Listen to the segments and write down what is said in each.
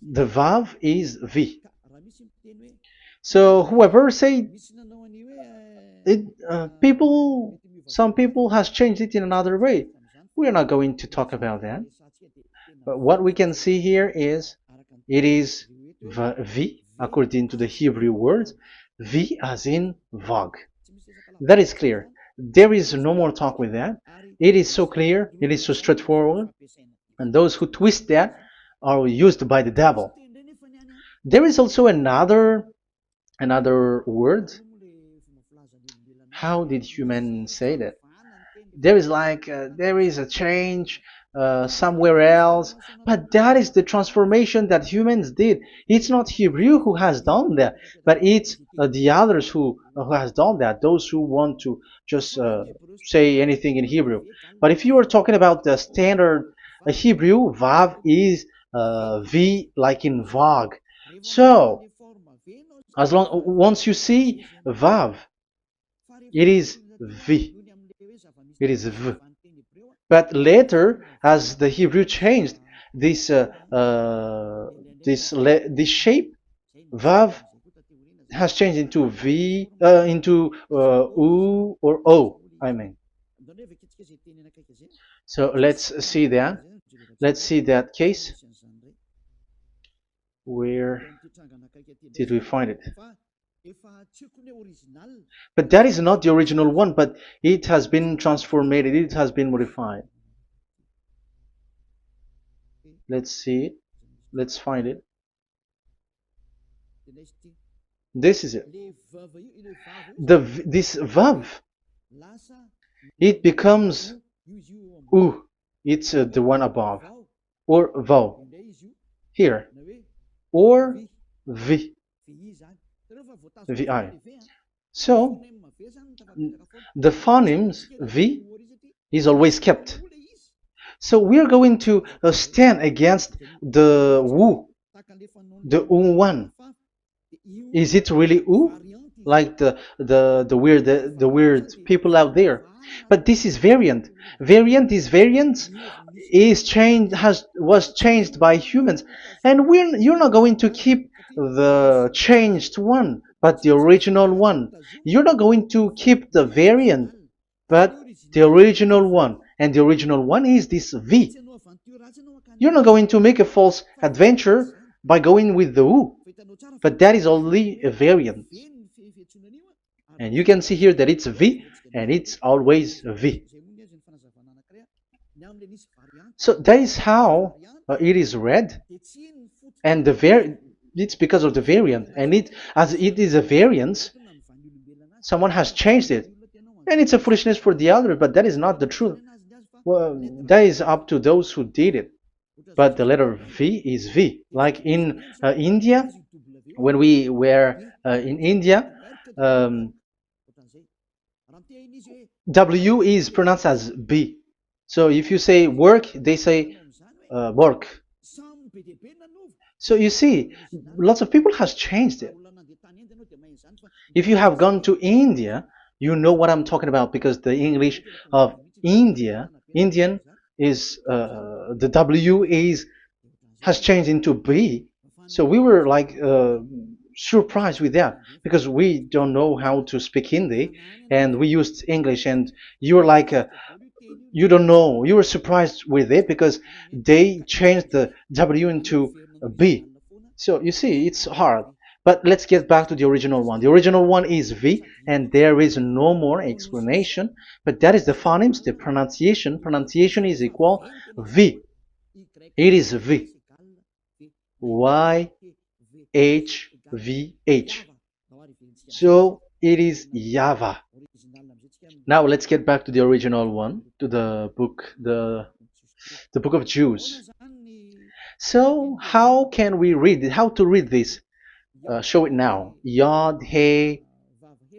The Vav is V. So whoever say it, some people has changed it in another way. We are not going to talk about that. But what we can see here is it is V according to the Hebrew word, V as in Vog. That is clear. There is no more talk with that. It is so clear. It is so straightforward. And those who twist that are used by the devil. There is also another word. How did humans say that? There is there is a change somewhere else, but that is the transformation that humans did. It's not Hebrew who has done that, but it's the others who has done that. Those who want to just say anything in Hebrew. But if you are talking about the standard Hebrew, Vav is V like in Vog. So as long once you see Vav, it is V. It is V. But later, as the Hebrew changed, this this shape, Vav, has changed into V, into U or O. I mean. So let's see that. Let's see that case. Where did we find it? But that is not the original one, but it has been transformed, it has been modified. Let's see it. Let's find it. This is it. This vav, it becomes u. It's the one above, or vau here, or v, vi. So the phonemes v is always kept. So we are going to stand against the wu, the one. Is it really u? Like the weird people out there. But this is variant. Variance is changed, was changed by humans, and you're not going to keep the changed one, but the original one. You're not going to keep the variant, but the original one, and the original one is this V. You're not going to make a false adventure by going with the U, but that is only a variant. And you can see here that it's V, and it's always V. So that is how it is read, and it's because of the variant, and as it is a variance, someone has changed it, and it's a foolishness for the other, but that is not the truth. Well, that is up to those who did it. But the letter V is V. Like in India, when we were in India, W is pronounced as B. So if you say work, they say work. So you see, lots of people has changed it. If you have gone to India, you know what I'm talking about, because the English of Indian is the W has changed into B. So we were like surprised with that, because we don't know how to speak Hindi, and we used English, and you were like you don't know, you were surprised with it because they changed the W into a B. So you see, it's hard. But let's get back to the original one. The original one is V, and there is no more explanation. But that is the phonemes, the pronunciation. Pronunciation is equal V. It is V. Y H V H. So it is YAHVAH. Now let's get back to the original one, to the book, the book of Jews. So how can we read it? How to read this? Show it now. Yod He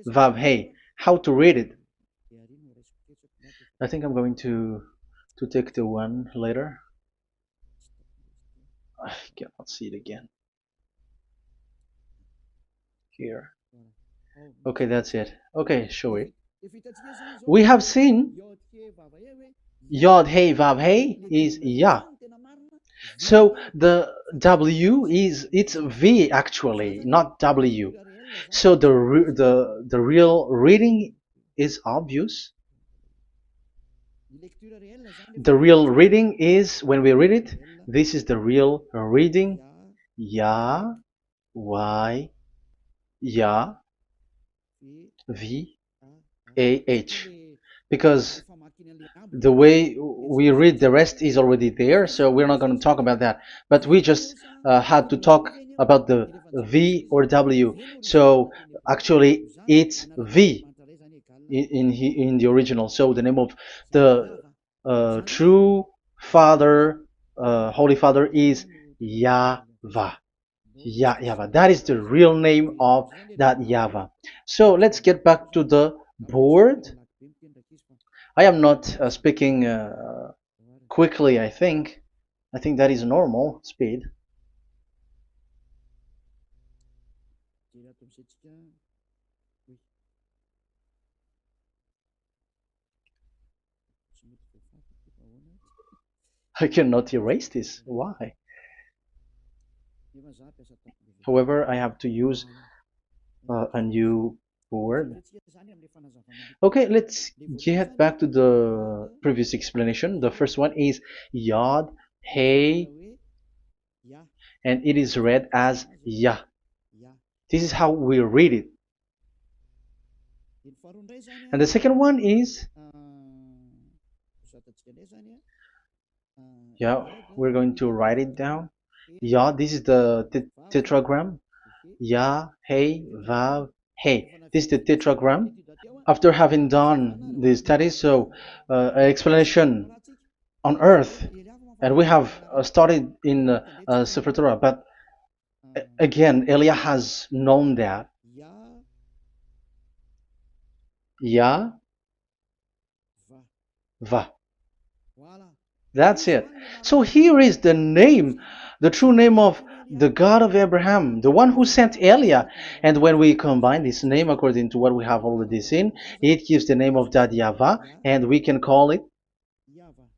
Vav He. How to read it? I think I'm going to take the one later. I cannot see it again. Here. Okay, that's it. Okay, show it. We have seen Yod He Vav He is Yah. So the W is it's V actually, not W. So the real reading is obvious. The real reading is when we read it. This is the real reading. Ya, Y, Ya, V, A, H. Because the way we read the rest is already there, so we're not going to talk about that. But we just had to talk about the V or W. So actually, it's V in the original. So the name of the true Father, Holy Father, is YAHVAH. YAHVAH. That is the real name of that YAHVAH. So let's get back to the board. I am not speaking quickly, I think. I think that is normal speed. I cannot erase this. Why? However, I have to use a new board. Okay, let's get back to the previous explanation. The first one is Yod, Hey, and it is read as Yah. This is how we read it. And the second one is, yeah, we're going to write it down. Yah, this is the tetragram. Yah, Hey, Vav, Hey. This is the tetragram. After having done the studies, so an explanation on earth, and we have started in Sefer Torah, but again, Elia has known that. Yah, Va. That's it. So here is the name, the true name of the God of Abraham, the one who sent Elia. And when we combine this name according to what we have already seen, it gives the name of that YAHVAH, and we can call it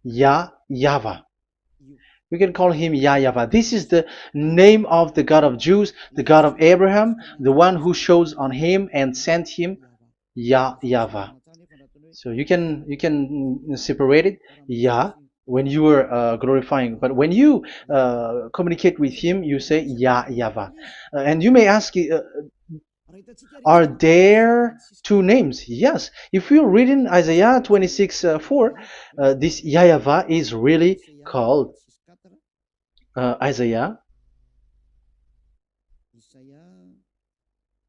YAHVAH. We can call him YAHVAH. This is the name of the God of Jews, the God of Abraham, the one who shows on him and sent him, YAHVAH. So you can separate it, Yah, when you are glorifying, but when you communicate with him, you say YAHVAH. And you may ask, are there two names? Yes. If you read in Isaiah 26:4, this YAHVAH is really called Isaiah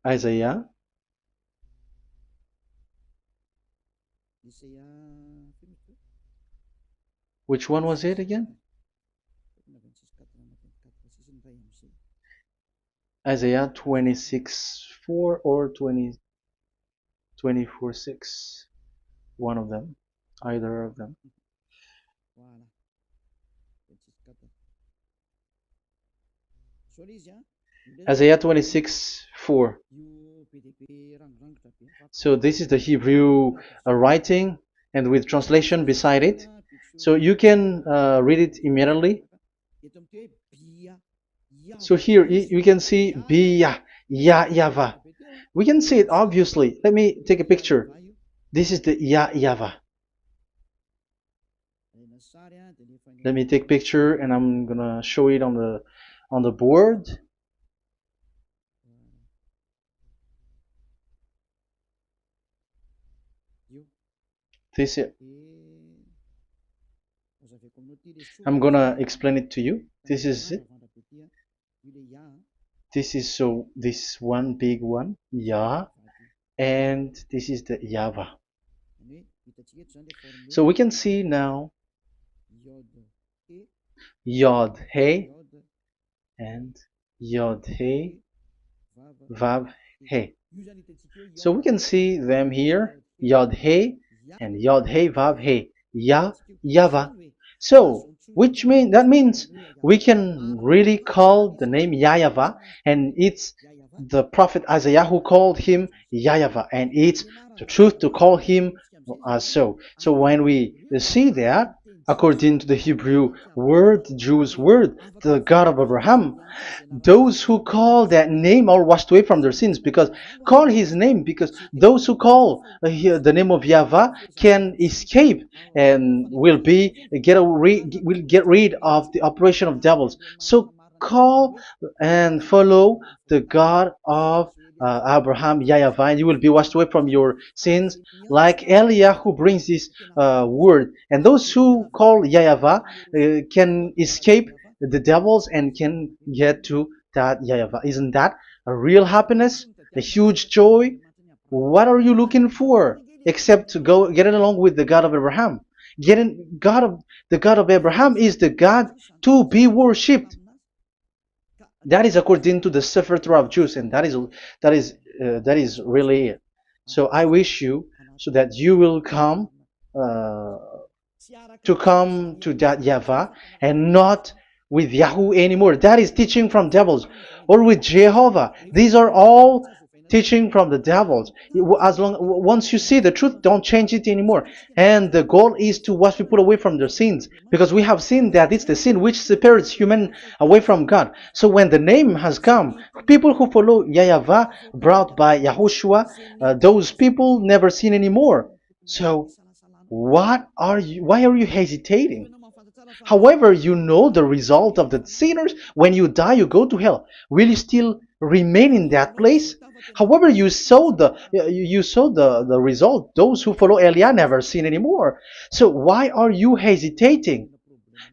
26. Which one was it again? Isaiah 26:4 or 24:6. One of them. Either of them. Isaiah 26:4. So this is the Hebrew writing, and with translation beside it. So you can read it immediately. So here you can see Biyah, YAHVAH. We can see it obviously. Let me take a picture. This is the YAHVAH. Let me take a picture, and I'm gonna show it on the board. This is. I'm gonna explain it to you. This is it. This is this one big one, Yah, and this is the YAHVAH. So we can see now Yod He and Yod He Vav He. So we can see them here, Yod He and Yod He Vav He, YAHVAH. So that means we can really call the name YAHVAH, and it's the prophet Isaiah who called him YAHVAH, and it's the truth to call him as so. So when we see that, according to the Hebrew word, the Jewish word, the God of Abraham. Those who call that name are washed away from their sins, because call his name, because those who call the name of Yahweh can escape and will get rid of the operation of devils. So call and follow the God of Abraham, Yahweh, and you will be washed away from your sins, like Eliah who brings this word. And those who call Yahweh can escape the devils and can get to that Yahweh. Isn't that a real happiness, a huge joy? What are you looking for except to go get along with the God of Abraham? The God of Abraham is the God to be worshipped. That is according to the Sefer Torah of Jews, and that is really it. So I wish you so that you will uh, come to that Yahweh and not with Yahoo anymore. That is teaching from devils, or with Jehovah. These are all teaching from the devils. As long once you see the truth, don't change it anymore. And the goal is to wash people away from their sins, because we have seen that it's the sin which separates human away from God. So when the name has come, people who follow Yahweh brought by Yahushua, those people never sin anymore. So why are you hesitating? However, you know the result of the sinners. When you die, you go to hell. Will you still remain in that place? However, you saw the result. Those who follow Eliah never sin anymore. So why are you hesitating?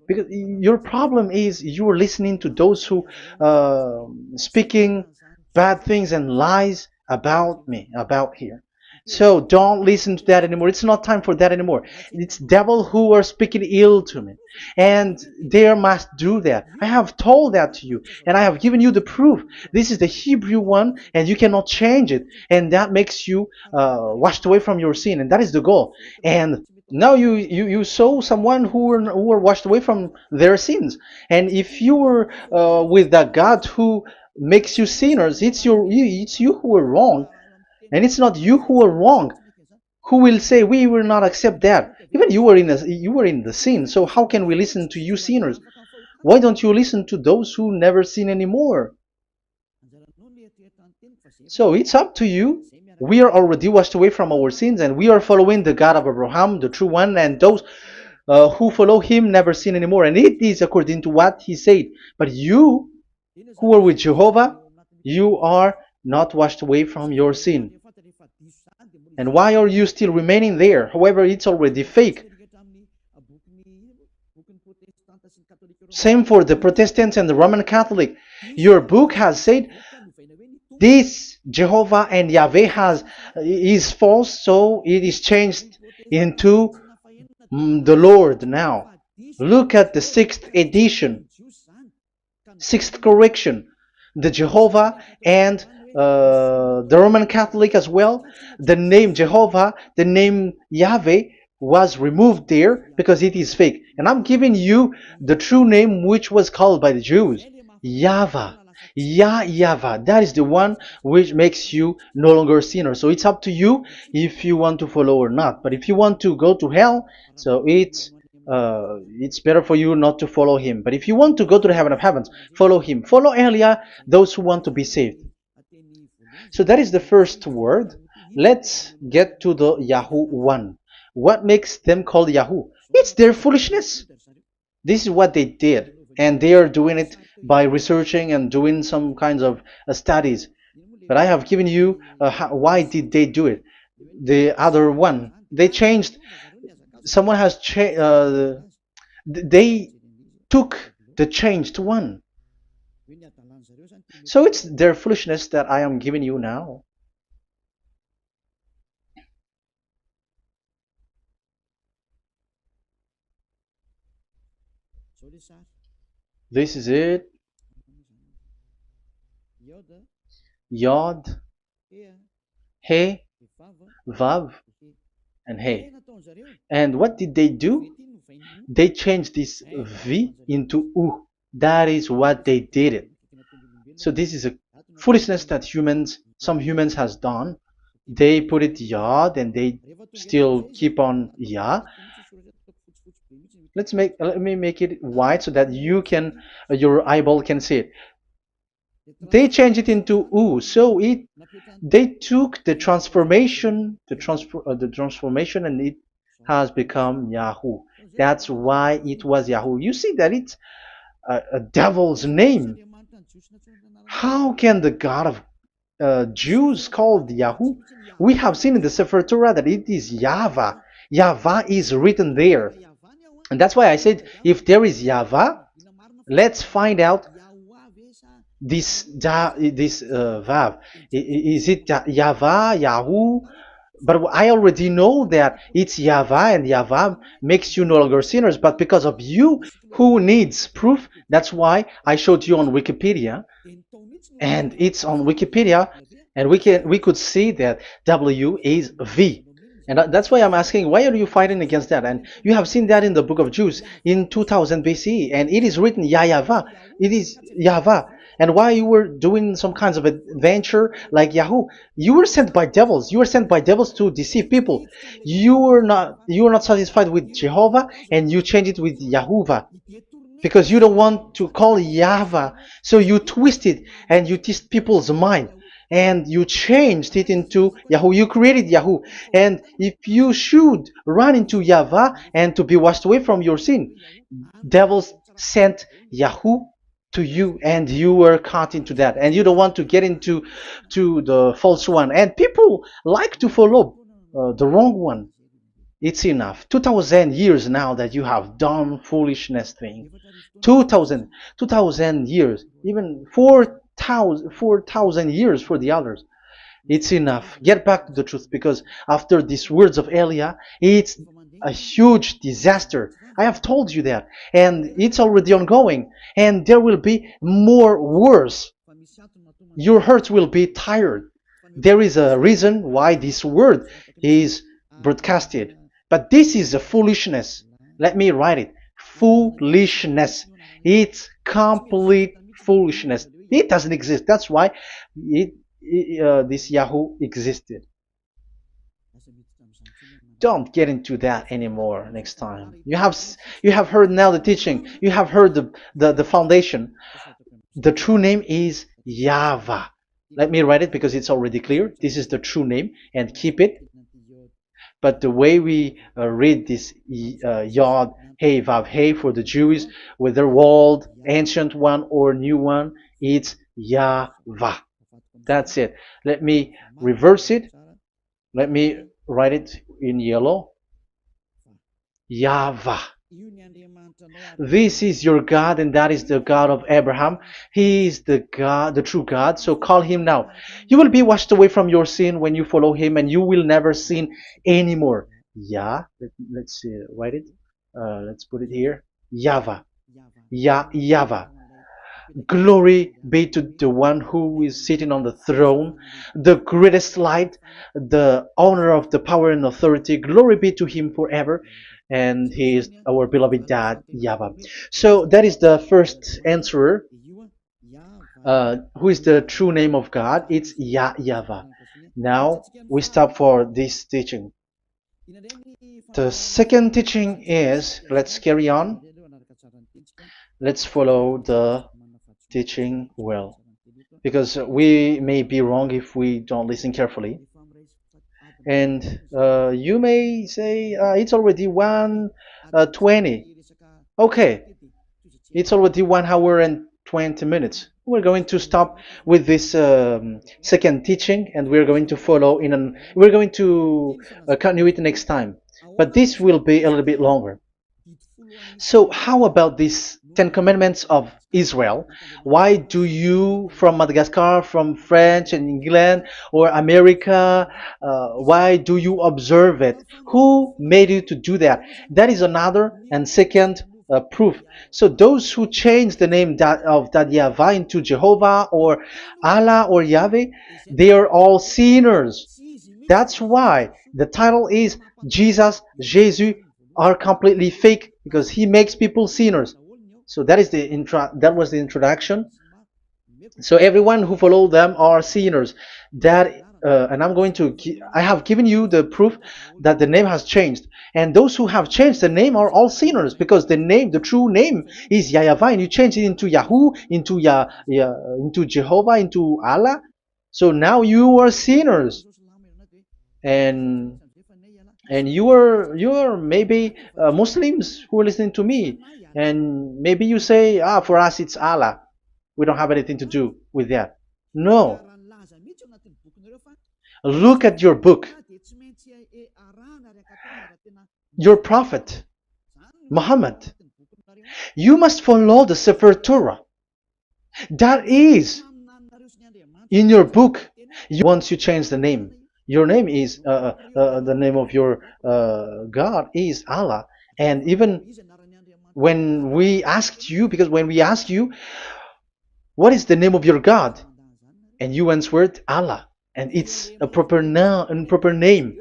Because your problem is you are listening to those who speaking bad things and lies about me, about here. So don't listen to that anymore. It's not time for that anymore. It's devil who are speaking ill to me, and they must do that. I have told that to you, and I have given you the proof. This is the Hebrew one, and you cannot change it, and that makes you washed away from your sin, and that is the goal. And now you saw someone who were washed away from their sins, and if you were with that God who makes you sinners, it's you who are wrong, and it's not you who are wrong. Who will say we will not accept that? Even you were in the sin, so how can we listen to you sinners? Why don't you listen to those who never sin anymore? So it's up to you. We are already washed away from our sins, and we are following the God of Abraham, the true one, and those who follow him never sin anymore. And it is according to what he said. But you who are with Jehovah, you are not washed away from your sin. And why are you still remaining there? However, it's already fake. Same for the Protestants and the Roman Catholic. Your book has said this Jehovah and Yahweh is false, so it is changed into the Lord now. Look at the 6th edition, 6th correction. The Jehovah and the Roman Catholic as well. The name Jehovah, the name Yahweh was removed there because it is fake. And I'm giving you the true name which was called by the Jews, YAHVAH. Yahvah, that is the one which makes you no longer a sinner. So it's up to you if you want to follow or not. But if you want to go to hell, so it's better for you not to follow him. But if you want to go to the heaven of heavens, follow him. Follow Eliah, those who want to be saved. So that is the first word. Let's get to the Yahoo one. What makes them called Yahoo? It's their foolishness. This is what they did, and they are doing it by researching and doing some kinds of studies. But I have given you why did they do it. The other one, they changed. Someone has changed. They took the changed one. So it's their foolishness that I am giving you now. This is it. Yod, He, Vav, and He. And what did they do? They changed this V into U. That is what they did it. So this is a foolishness that some humans has done. They put it Yod and they still keep on Yah. Let me make it wide so that you can your eyeball can see it. They changed it into U, so it they took the transformation, and it has become Yahoo. That's why it was Yahoo. You see that it's a devil's name. How can the God of Jews called Yahoo? We have seen in the Sefer Torah that it is YAHVAH. YAHVAH is written there. And that's why I said, if there is YAHVAH, let's find out this Vav. Is it YAHVAH, Yahoo? But I already know that it's YAHVAH, and YAHVAH makes you no longer sinners. But because of you, who needs proof, that's why I showed you on Wikipedia, and it's on Wikipedia, and we could see that W is V. And that's why I'm asking, why are you fighting against that? And you have seen that in the book of Jude in 2000 BCE, and it is written YAHVAH. It is YAHVAH. And why you were doing some kinds of adventure like Yahoo? You were sent by devils. You were sent by devils to deceive people. You were not satisfied with Jehovah, and you changed it with Yahuwah, because you don't want to call YAHVAH. So you twist it and you twist people's mind, and you changed it into Yahoo. You created Yahoo. And if you should run into YAHVAH and to be washed away from your sin, devils sent Yahoo to you, and you were caught into that, and you don't want to get into the false one, and people like to follow the wrong one. It's enough. 2000 years now that you have done foolishness thing. 2000 years, even 4,000 years for the others. It's enough. Get back to the truth, because after these words of Elia, it's a huge disaster. I have told you that, and it's already ongoing, and there will be more worse. Your hearts will be tired. There is a reason why this word is broadcasted, but this is a foolishness. Let me write it. Foolishness. It's complete foolishness. It doesn't exist. That's why this Yahoo existed. Don't get into that anymore next time. You have heard now the teaching. You have heard the foundation. The true name is YAHVAH. Let me write it because it's already clear. This is the true name, and keep it. But the way we read this Yod, Hey, Vav, Hey for the Jews, whether old, ancient one, or new one, it's YAHVAH. That's it. Let me reverse it. Let me write it in yellow. YAHVAH. This is your God, and that is the God of Abraham. He is the God, the true God. So call him now. You will be washed away from your sin when you follow him, and you will never sin anymore. Let's write it. Let's put it here. YAHVAH. YAHVAH. Glory be to the one who is sitting on the throne, the greatest light, the owner of the power and authority. Glory be to him forever. And he is our beloved dad, YAHVAH. So that is the first answer. Who is the true name of God? It's YAHVAH. Now we stop for this teaching. The second teaching is, let's carry on. Let's follow the teaching well, because we may be wrong if we don't listen carefully. And you may say it's already 1:20. Okay, it's already 1 hour and 20 minutes. We're going to stop with this second teaching, and we're going to follow we're going to continue it next time. But this will be a little bit longer. So how about these 10 commandments of Israel? Why do you from Madagascar, from France and England or America, why do you observe it? Who made you to do that? That is another and second proof. So those who change the name of that YAHVAH into Jehovah or Allah or Yahweh, they are all sinners. That's why the title is Jesus are completely fake, because he makes people sinners. So that is that was the introduction. So everyone who follow them are sinners. That and I have given you the proof that the name has changed. And those who have changed the name are all sinners, because the true name is YAHVAH, and you change it into Yahoo, into Jehovah, into Allah. So now you are sinners, and you are maybe Muslims who are listening to me, and maybe you say, for us it's Allah. We don't have anything to do with that. No, look at your book. Your prophet, Muhammad. You must follow the Sefer Torah. That is in your book. Once you change the name, your name is the name of your God is Allah. And even when we asked you, because when we ask you, what is the name of your God? And you answered Allah, and it's a proper name,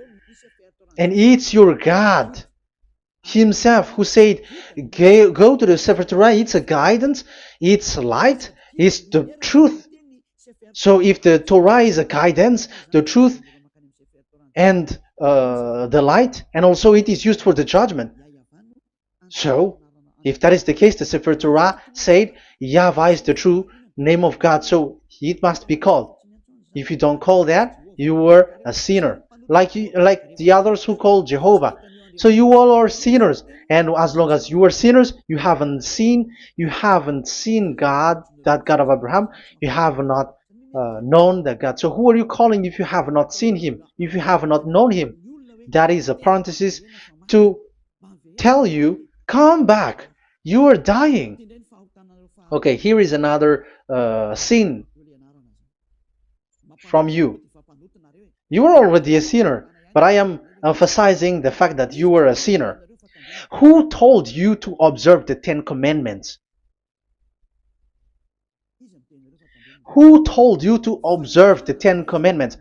and it's your God Himself who said, go to the Sefer Torah. It's a guidance, it's light, it's the truth. So if the Torah is a guidance, the truth, and the light, and also it is used for the judgment. So if that is the case, the Sefer Torah said YAHVAH is the true name of God, so it must be called. If you don't call that, you were a sinner, like the others who call Jehovah. So you all are sinners, and as long as you are sinners, you haven't seen God, that God of Abraham. You have not known that God. So who are you calling if you have not seen Him? If you have not known Him? That is a parenthesis to tell you, come back. You are dying. Okay, here is another sin from you. You are already a sinner, but I am emphasizing the fact that you were a sinner. Who told you to observe the 10 Commandments? Who told you to observe the 10 Commandments?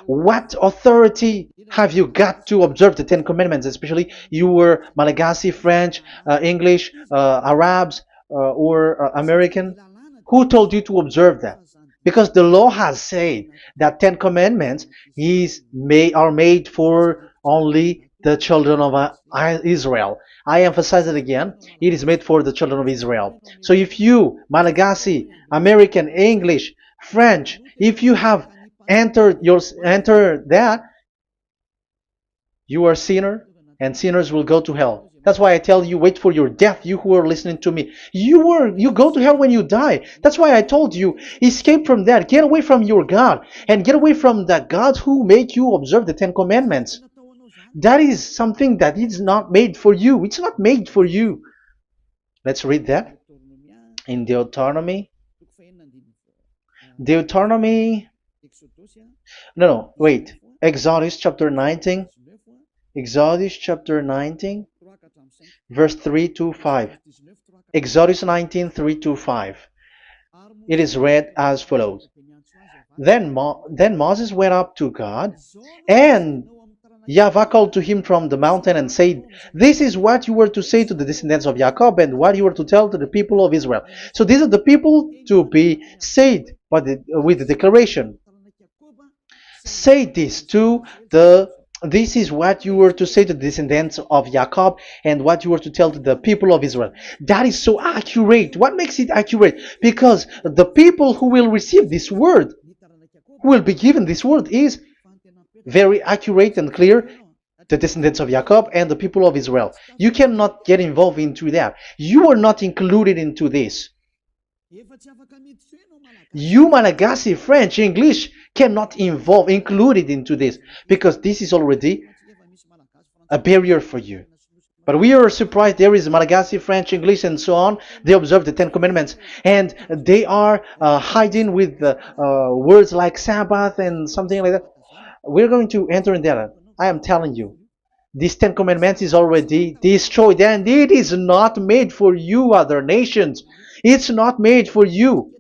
What authority have you got to observe the 10 Commandments? Especially you were Malagasy, French, English, Arabs, or American. Who told you to observe that? Because the law has said that 10 Commandments are made for only the children of Israel. I emphasize it again. It is made for the children of Israel. So if you, Malagasy, American, English, French, if you have entered that, you are a sinner, and sinners will go to hell. That's why I tell you, wait for your death, you who are listening to me. You go to hell when you die. That's why I told you, escape from that. Get away from your God, and get away from that God who made you observe the 10 Commandments. That is something that is not made for you. It's not made for you. Let's read that in Deuteronomy. Wait. Exodus chapter 19. Exodus chapter 19, verse 3 to 5. Exodus 19, 3 to 5. It is read as follows. Then Moses went up to God, and YAHVAH called to him from the mountain and said, this is what you were to say to the descendants of Jacob, and what you were to tell to the people of Israel. So these are the people to be saved with the declaration. Say this this is what you were to say to the descendants of Jacob, and what you were to tell to the people of Israel. That is so accurate. What makes it accurate? Because the people who will receive this word, who will be given this word, is very accurate and clear. The descendants of Jacob and the people of Israel. You cannot get involved into that. You are not included into this. You, Malagasy, French, English, cannot included into this, because this is already a barrier for you. But we are surprised there is Malagasy, French, English, and so on. They observe the 10 Commandments, and they are hiding with words like Sabbath and something like that. We're going to enter in that. I am telling you, this 10 Commandments is already destroyed, and it is not made for you, other nations. It's not made for you.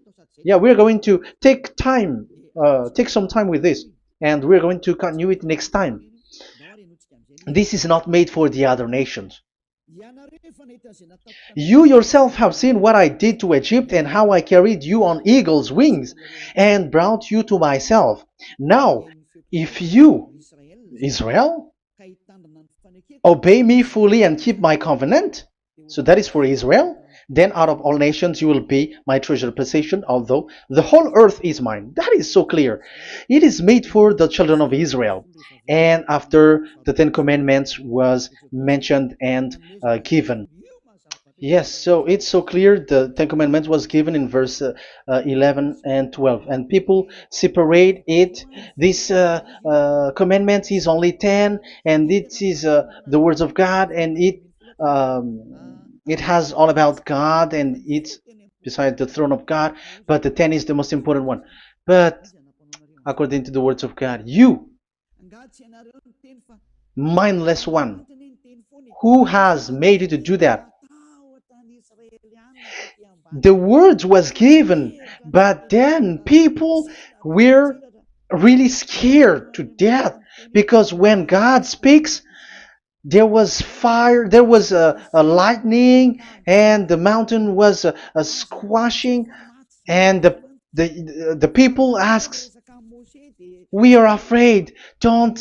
Yeah, we're going to take some time with this, and we're going to continue it next time. This is not made for the other nations. You yourself have seen what I did to Egypt, and how I carried you on eagle's wings and brought you to myself. Now, if you, Israel, obey me fully and keep my covenant, so that is for Israel, then out of all nations you will be my treasured possession, although the whole earth is mine. That is so clear. It is made for the children of Israel. And after the Ten Commandments was mentioned and given. Yes, so it's so clear. The Ten Commandments was given in verse 11 and 12, and people separate it. This commandment is only 10, and it is the words of God, and it has all about God, and it's beside the throne of God. But the 10 is the most important one. But according to the words of God, you, mindless one, who has made you to do that? The word was given, but then people were really scared to death because when God speaks, there was fire, there was a lightning, and the mountain was a squashing, and the people asks, "We are afraid. Don't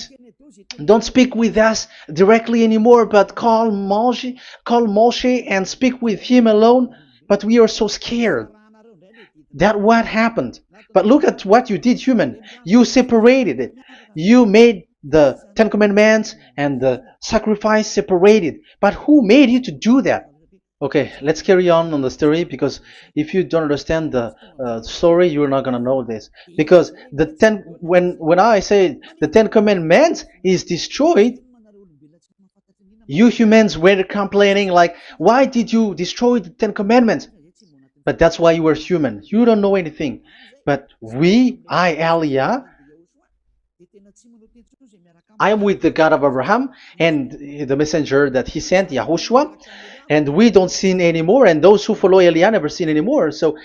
speak with us directly anymore, but call Moshe and speak with him alone." But we are so scared. That what happened. But look at what you did, human. You separated it. You made the Ten Commandments and the sacrifice separated. But who made you to do that? Okay, let's carry on the story because if you don't understand the story, you're not gonna know this. Because when I say the Ten Commandments is destroyed, you humans were complaining like, why did you destroy the Ten Commandments? But that's why you were human. You don't know anything. But Elia, I am with the God of Abraham and the messenger that he sent, YAHOSHUAH, and we don't sin anymore. And those who follow Elia never sin anymore. So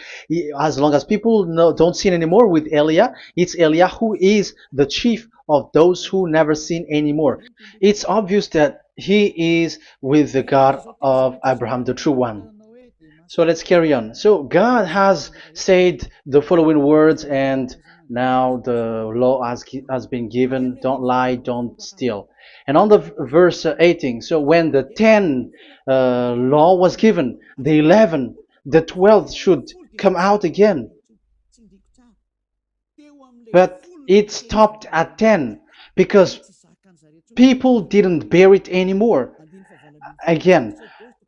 as long as people don't sin anymore with Elia, it's Elia who is the chief of those who never sin anymore. It's obvious that he is with the God of Abraham, the true one. So let's carry on. So God has said the following words, and now the law has been given: don't lie, don't steal. And on the verse 18, so when the 10 law was given, the 11, the 12th should come out again. But it stopped at 10 because people didn't bear it anymore. Again,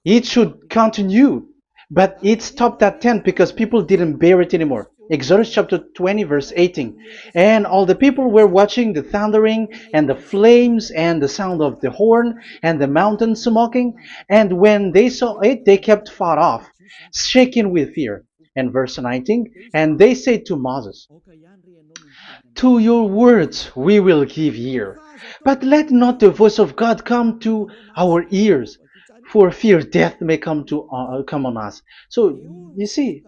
it should continue. But it stopped at 10 because people didn't bear it anymore. Exodus chapter 20 verse 18. And all the people were watching the thundering and the flames and the sound of the horn and the mountain smoking. And when they saw it, they kept far off, shaking with fear. And verse 19. And they said to Moses, "To your words we will give ear, but let not the voice of God come to our ears, for fear death may come on us." So you see,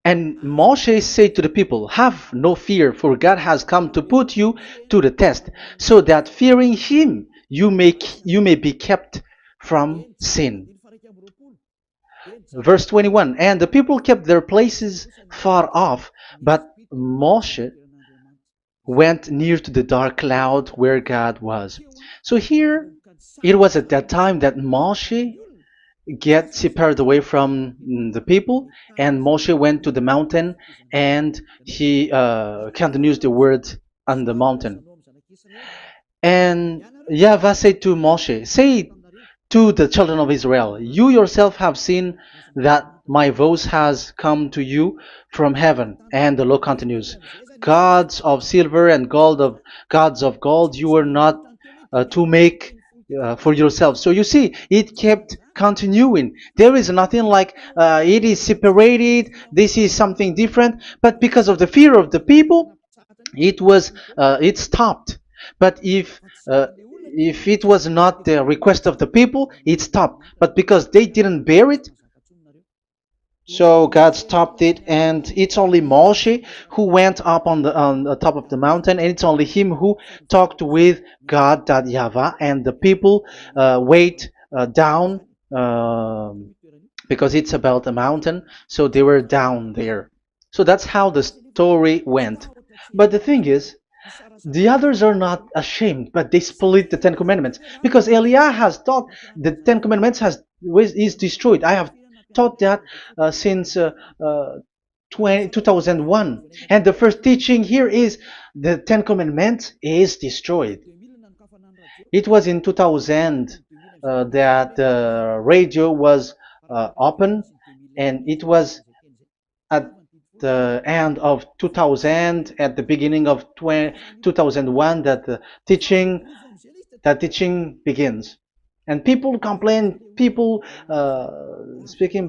and Moshe said to the people, "Have no fear, for God has come to put you to the test, so that fearing Him you may be kept from sin." Verse 21. And the people kept their places far off, but Moshe went near to the dark cloud where God was. So here, it was at that time that Moshe get separated away from the people, and Moshe went to the mountain and he continues the word on the mountain. And YAHVAH said to Moshe, "Say to the children of Israel, you yourself have seen that my voice has come to you from heaven." And the law continues, "Gods of silver and gods of gold you are not to make for yourselves." So you see, it kept continuing. There is nothing like it is separated. This is something different. But because of the fear of the people, it stopped. But if it was not the request of the people, it stopped. But because they didn't bear it, so God stopped it, and it's only Moshe who went up on the top of the mountain, and it's only him who talked with God, that YAHVAH, and the people wait down because it's about a mountain, so they were down there. So that's how the story went. But the thing is, The others are not ashamed, but they split the Ten Commandments because Eliah has taught the Ten Commandments is destroyed. I have taught that since 2001, and the first teaching here is the Ten Commandments is destroyed. It was in 2000 that the radio was open, and it was at the end of 2000, at the beginning of 2001, that the teaching begins. And people complain, people speaking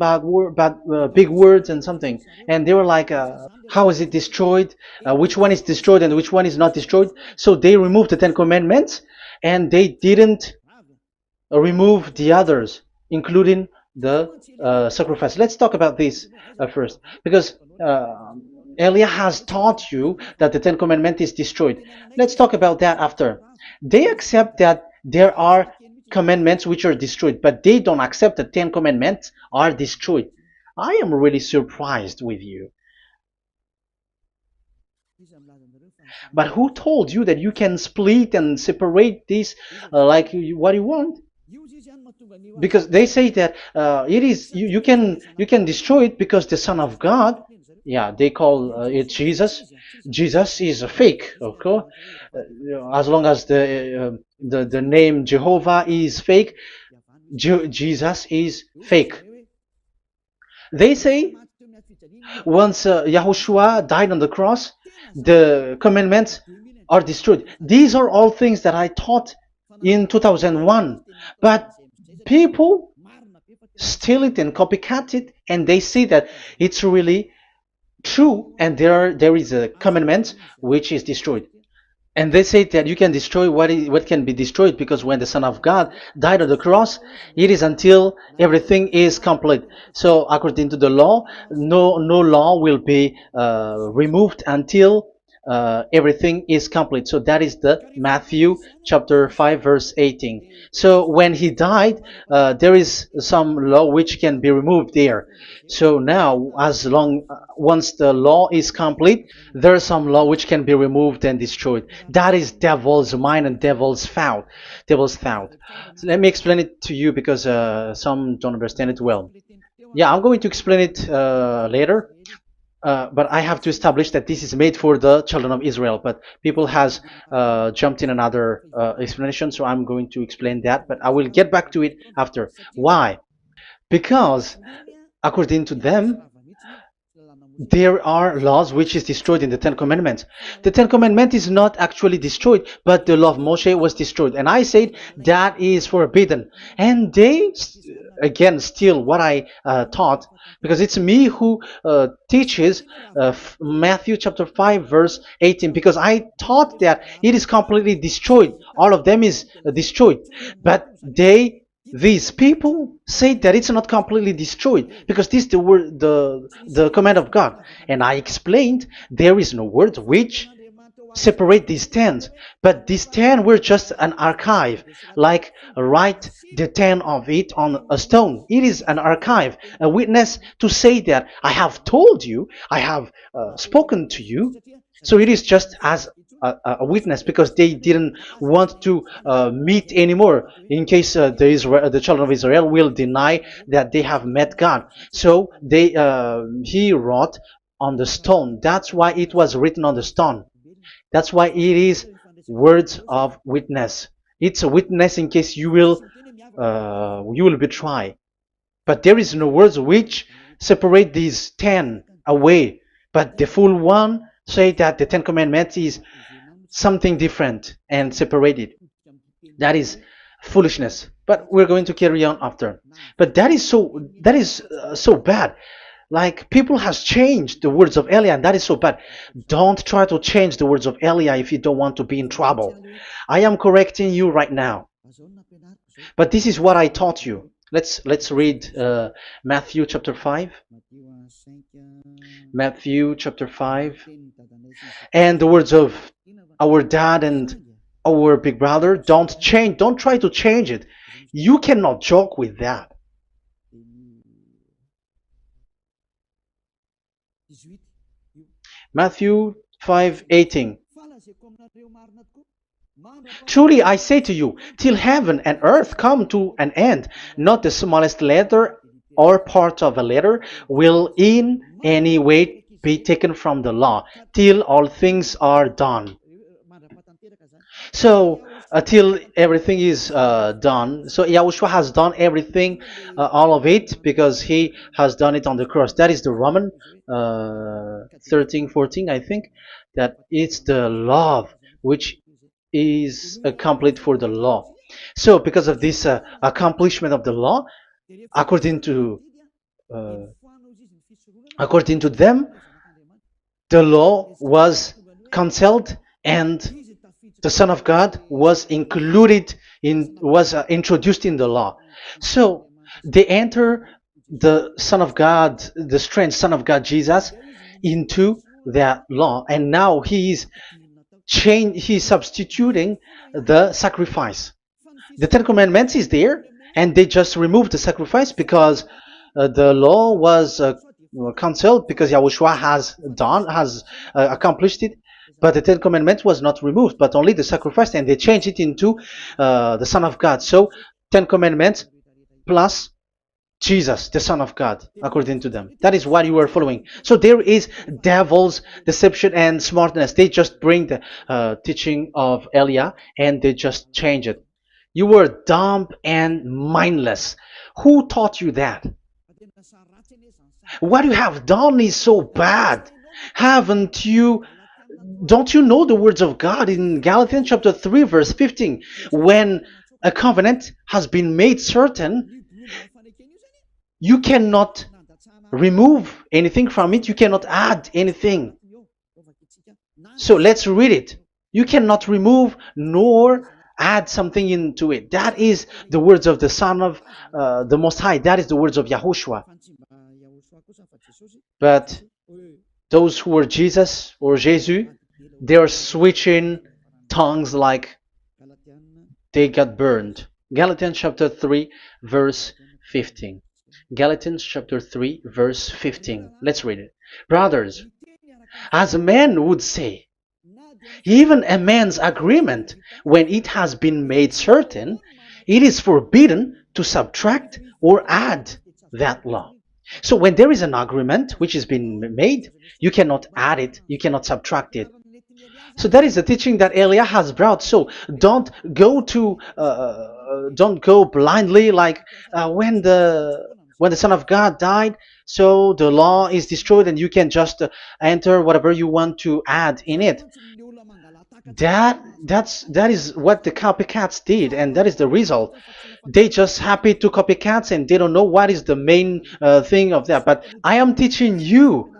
big words and something, and they were like, "How is it destroyed? Which one is destroyed and which one is not destroyed?" So they removed the Ten Commandments, and they didn't remove the others, including the sacrifice. Let's talk about this first, because Elia has taught you that the Ten Commandments is destroyed. Let's talk about that after. They accept that there are commandments which are destroyed, but they don't accept that 10 commandments are destroyed. I am really surprised with you. But who told you that you can split and separate this what you want? Because they say that it is you can destroy it because the Son of God, yeah, they call it Jesus. Jesus is a fake, okay? As long as the name Jehovah is fake, Jesus is fake. They say once Yahushua died on the cross, the commandments are destroyed. These are all things that I taught in 2001, but people steal it and copycat it, and they see that it's really true, and there is a commandment which is destroyed. And they say that you can destroy what can be destroyed, because when the Son of God died on the cross, it is until everything is complete. So according to the law, no law will be removed until everything is complete. So that is the Matthew chapter 5 verse 18. So when he died, there is some law which can be removed there. So now, once the law is complete, there is some law which can be removed and destroyed. That is devil's mind and devil's thought. Devil's thought. So let me explain it to you, because some don't understand it well. Yeah, I'm going to explain it later. But I have to establish that this is made for the children of Israel. But people has jumped in another explanation, so I'm going to explain that. But I will get back to it after. Why? Because according to them, there are laws which is destroyed in the Ten Commandments. The Ten Commandment is not actually destroyed, but the law of Moshe was destroyed. And I said that is forbidden. And they, again, steal what I taught, because it's me who teaches Matthew chapter 5 verse 18, because I taught that it is completely destroyed. All of them is destroyed. But these people say that it's not completely destroyed, because this is the word, the command of God. And I explained there is no word which separate these 10, but these 10 were just an archive, like write the 10 of it on a stone. It is an archive, a witness to say that I have told you, I have spoken to you. So it is just as a witness, because they didn't want to meet anymore, in case the children of Israel will deny that they have met God. So he wrote on the stone. That's why it was written on the stone. That's why it is words of witness. It's a witness in case you will betray. But there is no words which separate these 10 away. But the full one say that the 10 commandments is something different and separated. That is foolishness. But we're going to carry on after. But that is so bad. Like, people has changed the words of Elia, and that is so bad. Don't try to change the words of Elia if you don't want to be in trouble. I am correcting you right now. But this is what I taught you. Let's read Matthew chapter 5. Matthew chapter 5. And the words of our dad and our big brother, don't try to change it. You cannot joke with that. Matthew 5:18. Truly I say to you, till heaven and earth come to an end, not the smallest letter or part of a letter will in any way be taken from the law, till all things are done. So until everything is done, so Yahushua has done everything, all of it, because he has done it on the cross. That is the Roman 13, 14, I think, that it's the love which is complete for the law. So because of this accomplishment of the law, according to uh, according to them, the law was cancelled and the Son of God was included in was introduced in the law. So they enter the Son of God, the strange Son of God Jesus, into that law, and now he is he's substituting the sacrifice. The Ten Commandments is there, and they just removed the sacrifice because the law was cancelled because Yahushua has accomplished it. But the Ten Commandments was not removed, but only the sacrifice, and they changed it into the Son of God. So Ten Commandments plus Jesus, the Son of God, according to them. That is what you are following. So there is devil's deception and smartness. They just bring the teaching of Elia and they just change it. You were dumb and mindless. Who taught you that? What you have done is so bad. Haven't you? Don't you know the words of God in Galatians chapter 3, verse 15? When a covenant has been made certain, you cannot remove anything from it. You cannot add anything. So let's read it. You cannot remove nor add something into it. That is the words of the Son of the Most High. That is the words of Yahushua. But those who were Jesus or Jesus, they are switching tongues like they got burned. Galatians chapter 3, verse 15. Galatians chapter 3, verse 15. Let's read it. Brothers, as a man would say, even a man's agreement, when it has been made certain, it is forbidden to subtract or add that law. So when there is an agreement which has been made, you cannot add it, you cannot subtract it. So that is the teaching that Elia has brought. So don't go blindly like when the Son of God died. So the law is destroyed, and you can just enter whatever you want to add in it. That is what the copycats did, and that is the result. They just happy to copycats, and they don't know what is the main thing of that. But I am teaching you,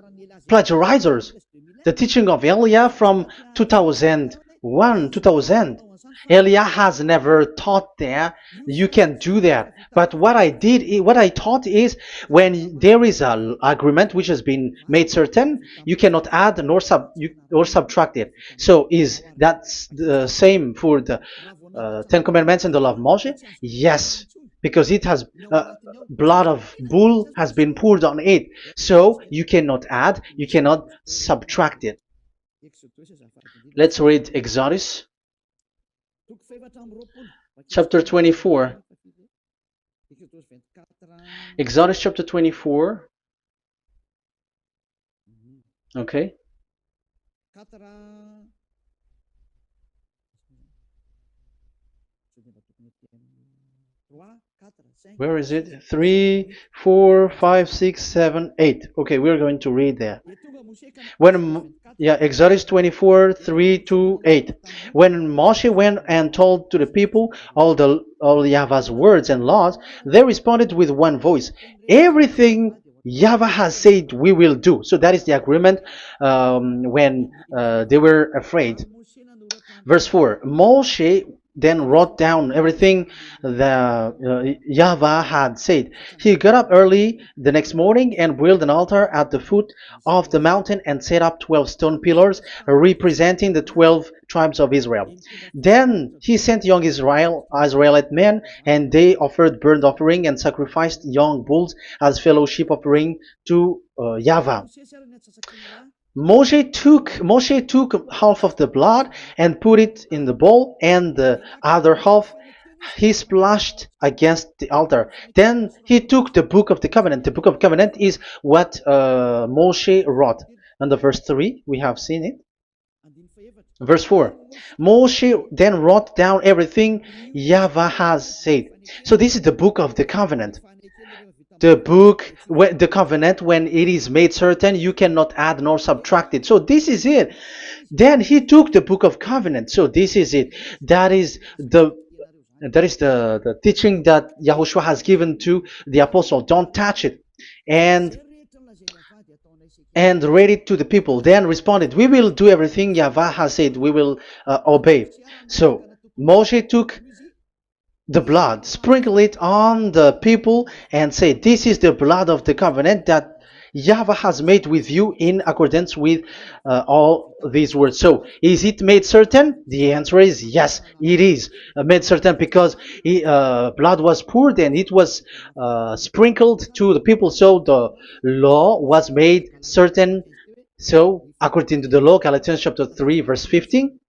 plagiarizers, the teaching of Elia from 2001, 2000. Elia has never taught that you can do that. But what I taught is when there is an agreement which has been made certain, you cannot add nor subtract it. So is that the same for the Ten Commandments and the law of Moshe? Yes, because it has blood of bull has been poured on it. So you cannot add, you cannot subtract it. Let's read Exodus chapter 24. Exodus chapter 24. Okay. Where is it? 3, 4, 5, 6, 7, 8. Okay, we're going to read there. Exodus 24, 3 to 8. When Moshe went and told to the people all Yahvah's words and laws, they responded with one voice, everything Yahvah has said we will do. So that is the agreement when they were afraid. Verse 4, Moshe then wrote down everything the Yahvah had said. He got up early the next morning and built an altar at the foot of the mountain and set up 12 stone pillars representing the 12 tribes of Israel. Then he sent young Israelite men, and they offered burnt offering and sacrificed young bulls as fellowship offering to Yahvah. Moshe took half of the blood and put it in the bowl, and the other half he splashed against the altar. Then he took the book of the covenant. The book of covenant is what Moshe wrote. And the verse 3, we have seen it. Verse 4, Moshe then wrote down everything YAHVAH has said. So this is the book of the covenant. The book, the covenant, when it is made certain, you cannot add nor subtract it. So this is it. Then he took the book of covenant. So this is it. That is the teaching that Yahushua has given to the apostle. Don't touch it. And read it to the people. Then responded, we will do everything YAHVAH has said. We will obey. So Moshe took the blood, sprinkle it on the people, and say, this is the blood of the covenant that YAHVAH has made with you in accordance with all these words. So, is it made certain? The answer is yes, it is made certain, because blood was poured and it was sprinkled to the people. So, the law was made certain. So, according to the law, Galatians chapter 3, verse 15,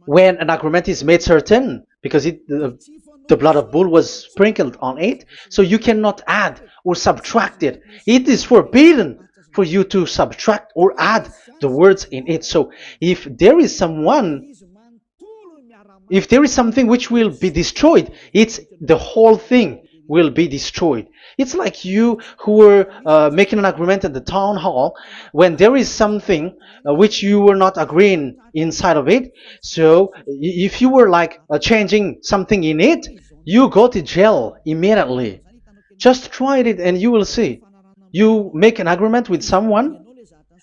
when an agreement is made certain, because the blood of bull was sprinkled on it, so you cannot add or subtract it. It is forbidden for you to subtract or add the words in it. So if there is something which will be destroyed, it's the whole thing will be destroyed. It's like you who were making an agreement at the town hall, when there is something which you were not agreeing inside of it. So if you were like changing something in it, you go to jail immediately. Just try it and you will see. You make an agreement with someone,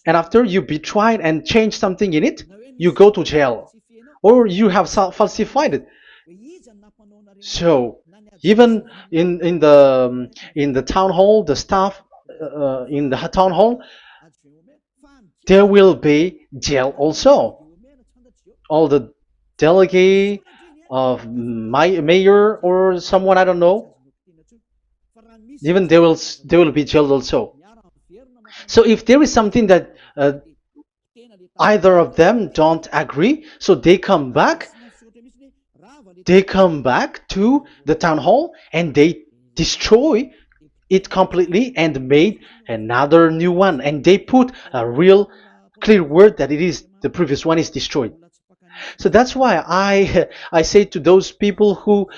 and after you betray it and change something in it, you go to jail, or you have falsified it. So even in the town hall, the staff in the town hall, there will be jail also. All the delegate of my mayor or someone, I don't know, even they will be jailed also. So if there is something that either of them don't agree, so they come back to the town hall and they destroy it completely and made another new one, and they put a real clear word that it is the previous one is destroyed. So that's why I say to those people who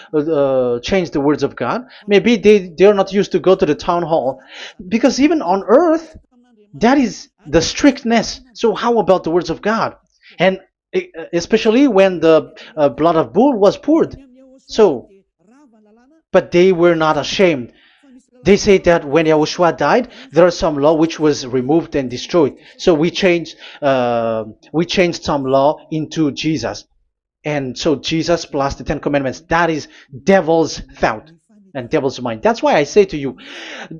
change the words of God, maybe they're not used to go to the town hall, because even on earth that is the strictness. So how about the words of God? And especially when the blood of bull was poured. So, but they were not ashamed. They say that when Yahushua died, there are some law which was removed and destroyed. So we changed some law into Jesus, and so Jesus plus the Ten Commandments. That is devil's thought and devil's mind. That's why I say to you,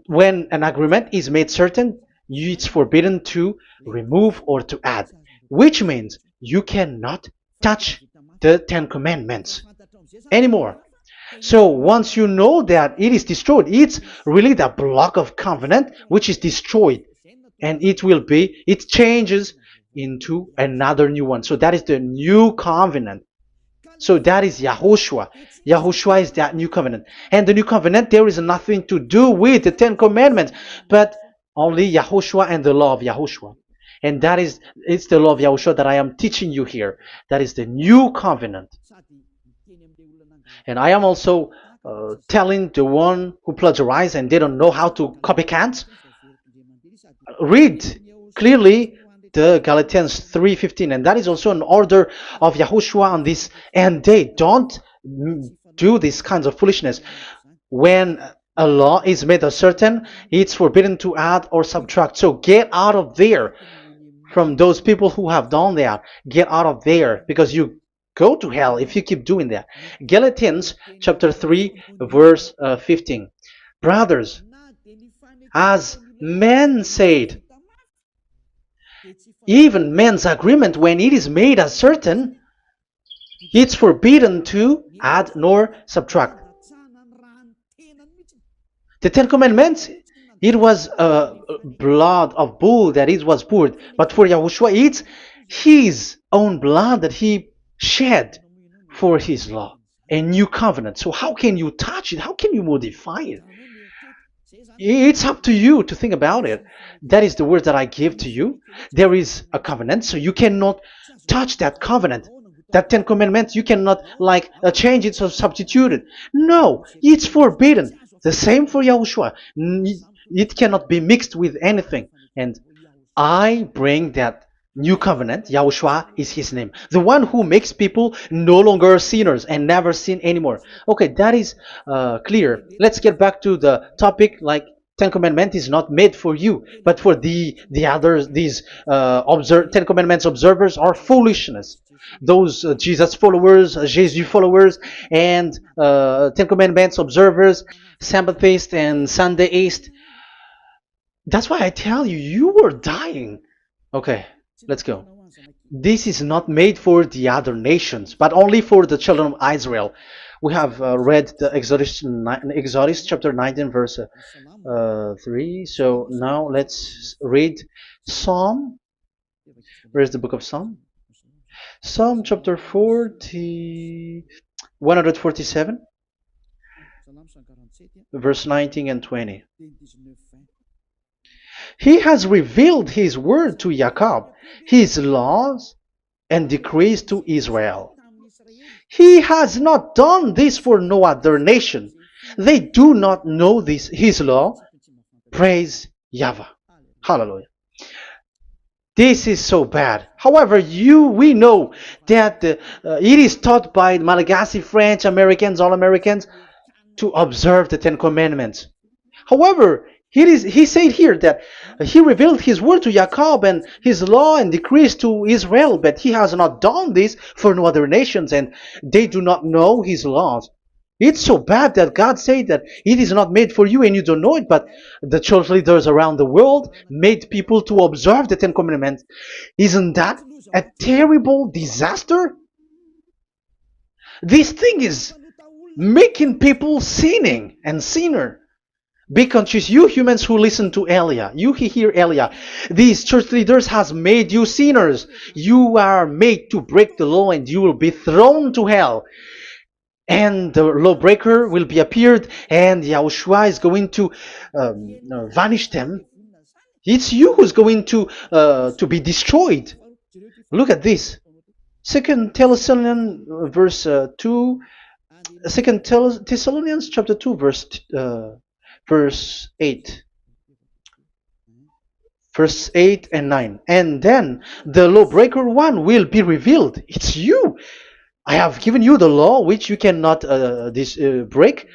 when an agreement is made certain, it's forbidden to remove or to add, which means you cannot touch the Ten Commandments anymore. So once you know that it is destroyed, it's really the block of covenant which is destroyed, and it changes into another new one. So that is the new covenant. So that is Yahushua. Yahushua is that new covenant. And the new covenant, there is nothing to do with the Ten Commandments, but only Yahushua and the law of Yahushua. And it's the law of Yahushua that I am teaching you here. That is the new covenant. And I am also telling the one who plagiarize and they don't know how to copycat, read clearly the Galatians 3:15, and that is also an order of Yahushua on this end day. Don't do these kinds of foolishness. When a law is made certain, it's forbidden to add or subtract. So get out of there from those people who have done that. Get out of there, because you go to hell if you keep doing that. Galatians chapter 3 verse 15. Brothers, as men said, even men's agreement, when it is made as certain, it's forbidden to add nor subtract. The Ten Commandments, It was blood of bull that it was poured. But for Yahushua, it's his own blood that he shed for his law, a new covenant. So how can you touch it? How can you modify it? It's up to you to think about it. That is the word that I give to you. There is a covenant, so you cannot touch that covenant. That Ten Commandments, you cannot like change it or substitute it. No, it's forbidden. The same for Yahushua. It cannot be mixed with anything. And I bring that new covenant. Yahushua is his name. The one who makes people no longer sinners and never sin anymore. Okay, that is clear. Let's get back to the topic. Like Ten Commandment is not made for you, but for the others. These Ten Commandments observers are foolishness. Those Jesus followers, Jesus followers, and Ten Commandments observers, Sabbathists and Sundayist. That's why I tell you, you were dying. Okay, let's go. This is not made for the other nations, but only for the children of Israel. We have read the Exodus chapter 19, verse 3. So now let's read Psalm. Where's the book of Psalm? Psalm chapter 40, 147, verse 19 and 20. He has revealed his word to Jacob, his laws and decrees to Israel. He has not done this for no other nation. They do not know this his law. Praise YAHVAH. Hallelujah. This is so bad. However, we know that it is taught by Malagasy, French, Americans, all Americans to observe the Ten Commandments. However, he said here that he revealed his word to Jacob and his law and decrees to Israel, but he has not done this for no other nations, and they do not know his laws. It's so bad that God said that it is not made for you and you don't know it, but the church leaders around the world made people to observe the Ten Commandments. Isn't that a terrible disaster? This thing is making people sinning and sinner. Be conscious, you humans who listen to Elia, you hear Elia. These church leaders has made you sinners. You are made to break the law and you will be thrown to hell. And the lawbreaker will be appeared and Yahushua is going to vanish them. It's you who's going to be destroyed. Look at this. Second Thessalonians verse 2. Second Thessalonians chapter 2 verse 8. Verse 8 and 9. And then the lawbreaker one will be revealed. It's you. I have given you the law which you cannot break.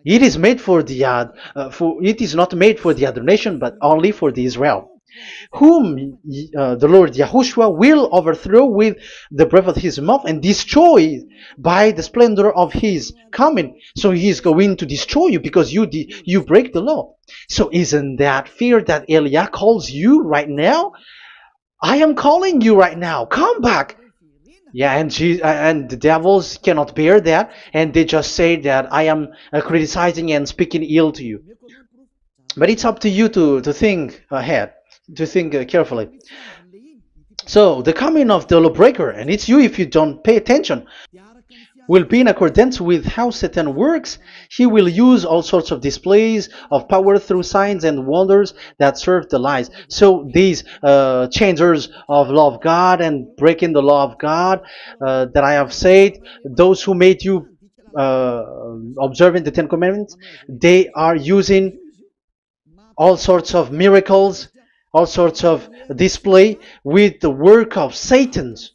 It is made for it is not made for the other nation, but only for the Israel, whom the Lord Yahushua will overthrow with the breath of his mouth and destroy by the splendor of his coming. So he is going to destroy you because you break the law. So isn't that fear that Elia calls you right now? I am calling you right now. Come back. Yeah, and the devils cannot bear that, and they just say that I am criticizing and speaking ill to you. But it's up to you to think ahead, to think carefully. So the coming of the lawbreaker, and it's you if you don't pay attention, will be in accordance with how Satan works. He will use all sorts of displays of power through signs and wonders that serve the lies. So these changers of law of God and breaking the law of God that I have said, those who made you observing the Ten Commandments, they are using all sorts of miracles, all sorts of display with the work of Satan's.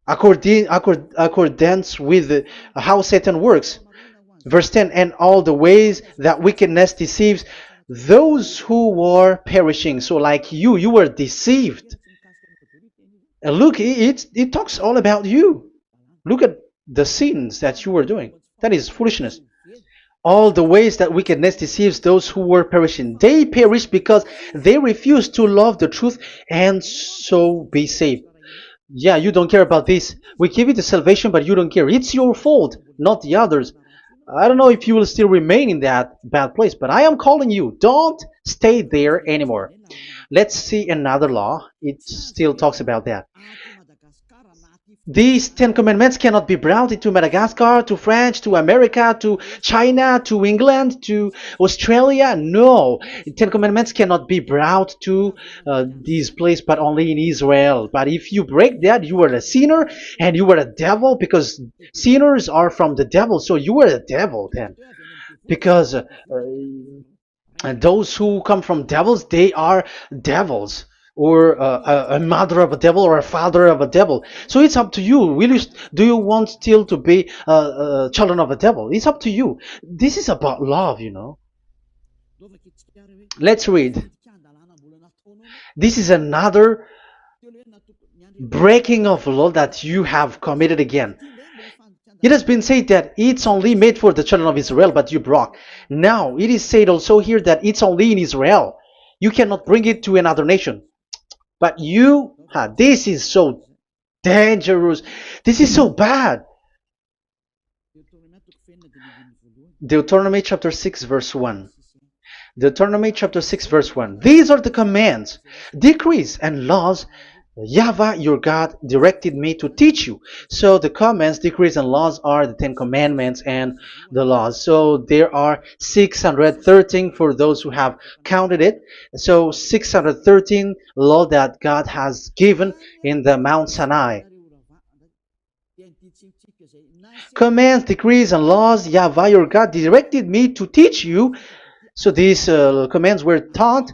Accordance with how Satan works. Verse 10, and all the ways that wickedness deceives those who were perishing. So like you were deceived. And look, it talks all about you. Look at the sins that you were doing. That is foolishness. All the ways that wickedness deceives those who were perishing. They perish because they refuse to love the truth and so be saved. Yeah, you don't care about this. We give you the salvation, but you don't care. It's your fault, not the others. I don't know if you will still remain in that bad place, but I am calling you, don't stay there anymore. Let's see another law. It still talks about that. These Ten Commandments cannot be brought into Madagascar, to France, to America, to China, to England, to Australia. No, Ten Commandments cannot be brought to these places, but only in Israel. But if you break that, you are a sinner and you are a devil, because sinners are from the devil. So you are a devil then, because and those who come from devils, they are devils, or a mother of a devil, or a father of a devil. So it's up to you. Do you want still to be children of a devil? It's up to you. This is about love. Let's read. This is another breaking of law that you have committed again. It has been said that it's only made for the children of Israel, but you broke. Now, it is said also here that it's only in Israel. You cannot bring it to another nation. But this is so dangerous. This is so bad. Deuteronomy chapter 6, verse 1. Deuteronomy chapter 6, verse 1. These are the commands, decrees, and laws YAHVAH your God directed me to teach you. So the commands, decrees, and laws are the Ten Commandments and the laws. So there are 613 for those who have counted it. So 613 law that God has given in the Mount Sinai. Commands, decrees, and laws YAHVAH your God directed me to teach you. So these commands were taught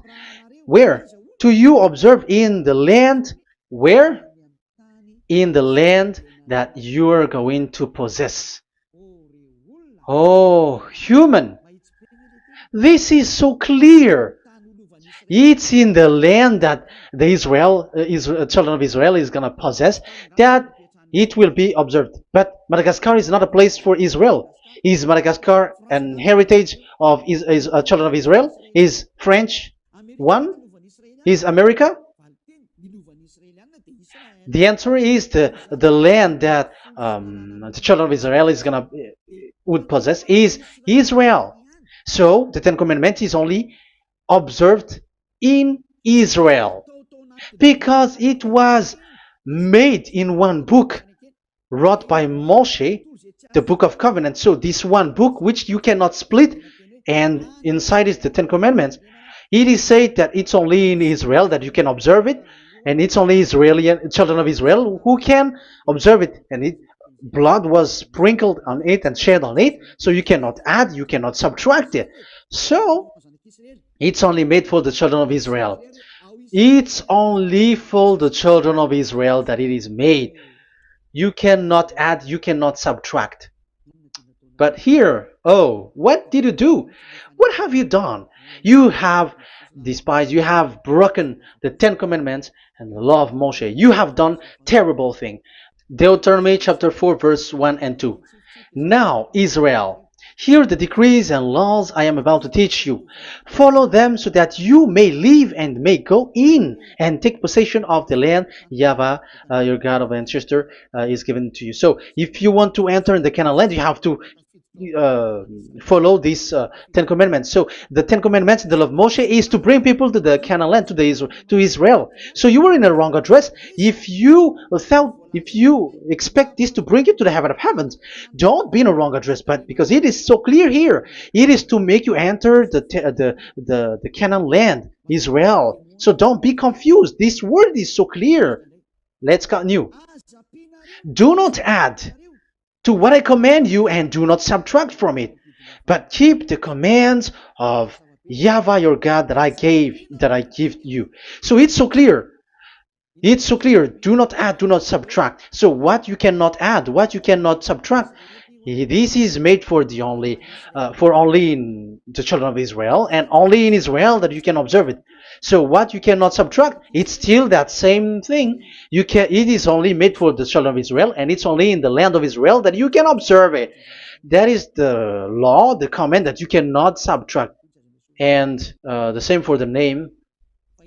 where? To you observe in the land. Where? In the land that you are going to possess. Oh, human. This is so clear. It's in the land that the children of Israel is going to possess, that it will be observed. But Madagascar is not a place for Israel. Is Madagascar an heritage of children of Israel? Is French one? Is America? The answer is the land that the children of Israel would possess is Israel. So the Ten Commandments is only observed in Israel, because it was made in one book wrote by Moshe, the Book of Covenant. So this one book, which you cannot split, and inside is the Ten Commandments. It is said that it's only in Israel that you can observe it, and it's only Israeli children of Israel who can observe it. And blood was sprinkled on it and shed on it, so you cannot add, you cannot subtract it. So it's only made for the children of Israel. It's only for the children of Israel that it is made. You cannot add, you cannot subtract. But here, what did you do? What have you done? You have despised, you have broken the Ten Commandments and the law of Moshe. You have done terrible thing. Deuteronomy chapter 4, verse 1 and 2. Now, Israel, hear the decrees and laws I am about to teach you. Follow them so that you may live and may go in and take possession of the land YAHVAH, your God of ancestor, is given to you. So if you want to enter in the Canaan land, you have to follow these Ten Commandments. So the Ten Commandments, the law of Moshe, is to bring people to the Canaan land, to Israel. So you were in a wrong address if you expect this to bring you to the heaven of heavens. Don't be in a wrong address, but because it is so clear here, it is to make you enter the Canaan land, Israel. So don't be confused. This word is so clear. Let's continue. Do not add to what I command you, and do not subtract from it, but keep the commands of YAHVAH your God that I give you. So it's so clear. It's so clear. Do not add, do not subtract. So what you cannot add, what you cannot subtract, this is made for only in the children of Israel, and only in Israel that you can observe it. So what you cannot subtract, it's still that same thing. It is only made for the children of Israel, and it's only in the land of Israel that you can observe it. That is the law, the command that you cannot subtract. And the same for the name.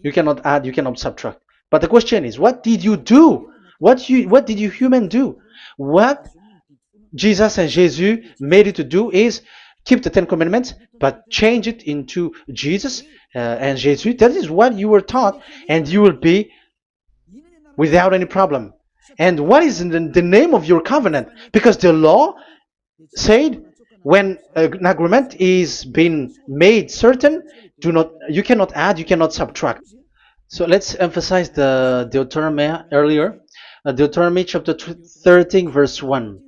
You cannot add, you cannot subtract. But the question is, what did you do? What did you human do? What Jesus and Jesus made it to do is keep the Ten Commandments, but change it into Jesus and Jesus. That is what you were taught, and you will be without any problem. And what is the name of your covenant? Because the law said when an agreement is being made certain, do not you cannot add, you cannot subtract. So let's emphasize the Deuteronomy earlier. Deuteronomy chapter 13 verse 1.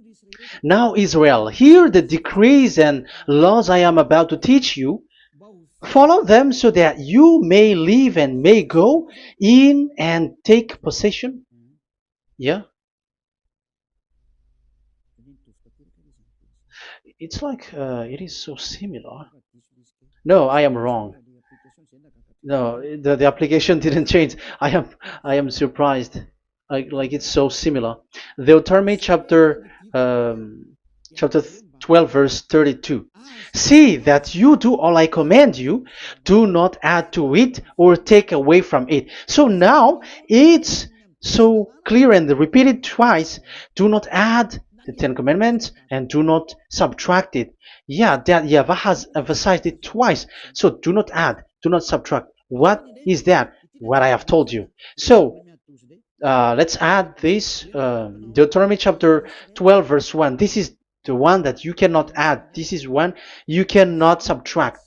Now Israel, hear the decrees and laws I am about to teach you. Follow them so that you may live and may go in and take possession. Yeah, it's like it is so similar. No, I am wrong. No, the application didn't change. I am surprised. Like it's so similar. Deuteronomy chapter 12 verse 32. See that you do all I command you. Do not add to it or take away from it. So now it's so clear and repeated twice. Do not add the Ten Commandments and do not subtract it. Yeah, that YAHVAH has emphasized it twice. So do not add, do not subtract. What is that? What I have told you. So let's add this Deuteronomy chapter 12 verse 1. This is the one that you cannot add. This is one you cannot subtract.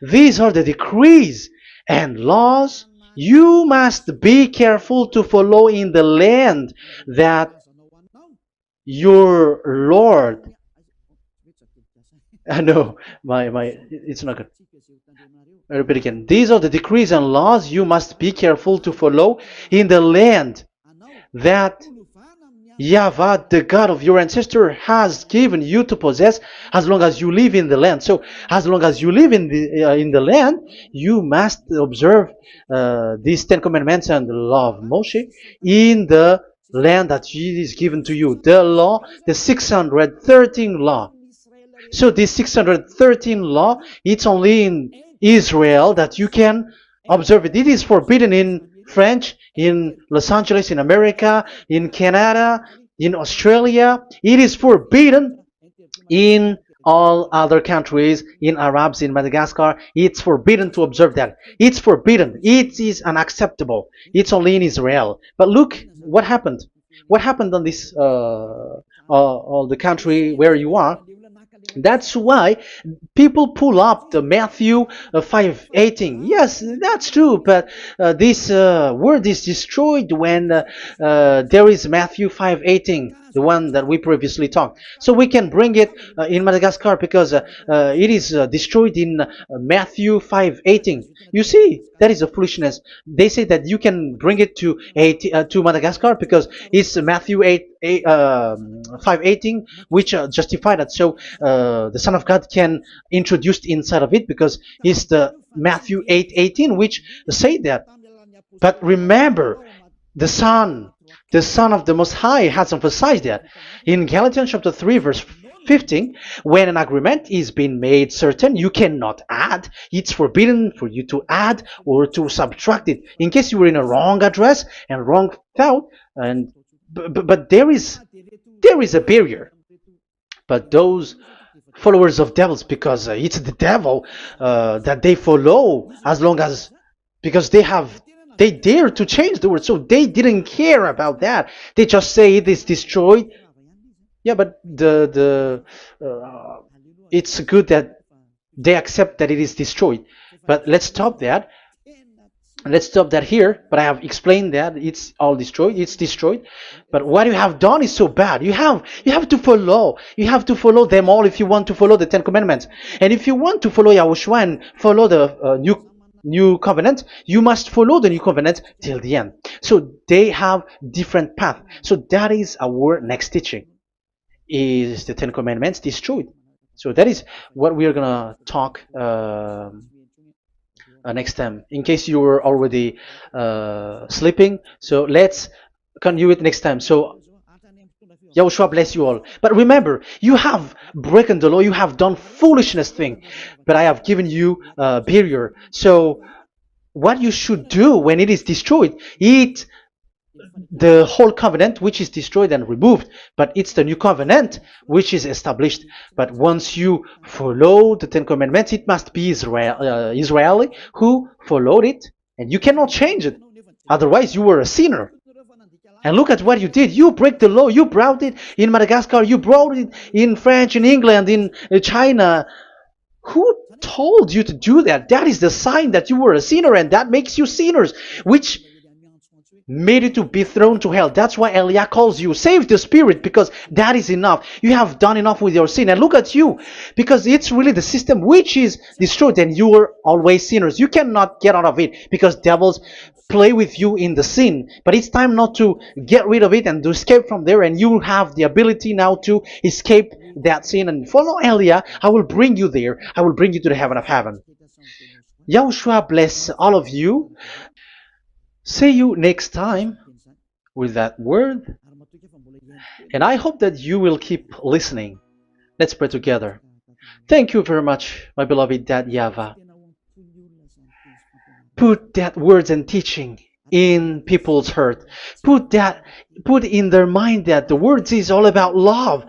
These are the decrees and laws you must be careful to follow in the land that your Lord. No, it's not good. I repeat again. These are the decrees and laws you must be careful to follow in the land that YAHVAH, the God of your ancestor, has given you to possess as long as you live in the land. So, as long as you live in the land, you must observe these Ten Commandments and the law of Moshe in the land that is given to you. The law, the 613 law. So this 613 law, it's only in Israel that you can observe it. It is forbidden in French, in Los Angeles, in America, in Canada, in Australia. It is forbidden in all other countries, in Arabs, in Madagascar. It's forbidden to observe that. It's forbidden. It is unacceptable. It's only in Israel. But look what happened. What happened on this, all the country where you are? That's why people pull up the Matthew 5:18. Yes, that's true, but this word is destroyed when there is Matthew 5:18, the one that we previously talked. So we can bring it in Madagascar because it is destroyed in Matthew 5:18. You see, that is a foolishness. They say that you can bring it to Madagascar because it's Matthew 5:18, which justify that. So the Son of God can introduce inside of it because it's the Matthew 8:18 which say that. But remember, the Son of the Most High has emphasized that in Galatians chapter 3 verse 15, when an agreement is being made certain, you cannot add. It's forbidden for you to add or to subtract it. In case you were in a wrong address and wrong thought, but there is a barrier. But those followers of devils, because it's the devil that they follow, as long as because they dare to change the word, so they didn't care about that. They just say it is destroyed. Yeah, but it's good that they accept that it is destroyed. But let's stop that. Let's stop that here. But I have explained that it's all destroyed. It's destroyed. But what you have done is so bad. You have to follow. You have to follow them all if you want to follow the Ten Commandments. And if you want to follow YAHOSHUAH and follow the new covenant, you must follow the new covenant till the end. So they have different path. So that is our next teaching. Is the Ten Commandments destroyed? So that is what we are gonna talk next time. In case you were already sleeping, so let's continue it next time. So YAHOSHUAH bless you all. But remember, you have broken the law, you have done foolishness thing, but I have given you a barrier. So what you should do when it is destroyed, the whole covenant which is destroyed and removed, but it's the new covenant which is established. But once you follow the Ten Commandments, it must be Israeli who followed it, and you cannot change it. Otherwise, you were a sinner. And look at what you did. You break the law. You brought it in Madagascar. You brought it in France, in England, in China. Who told you to do that? That is the sign that you were a sinner, and that makes you sinners, which made you to be thrown to hell. That's why Elia calls you, save the spirit, because that is enough. You have done enough with your sin. And look at you, because it's really the system which is destroyed, and you were always sinners. You cannot get out of it, because devils play with you in the sin. But it's time not to get rid of it and to escape from there, and you have the ability now to escape that sin and follow Elia. I will bring you there. I will bring you to the heaven of heaven. Yahushua bless all of you. See you next time with that word. And I hope that you will keep listening. Let's pray together. Thank you very much, my beloved Dad YAHVAH. Put that words and teaching in people's heart. Put in their mind that the words is all about love.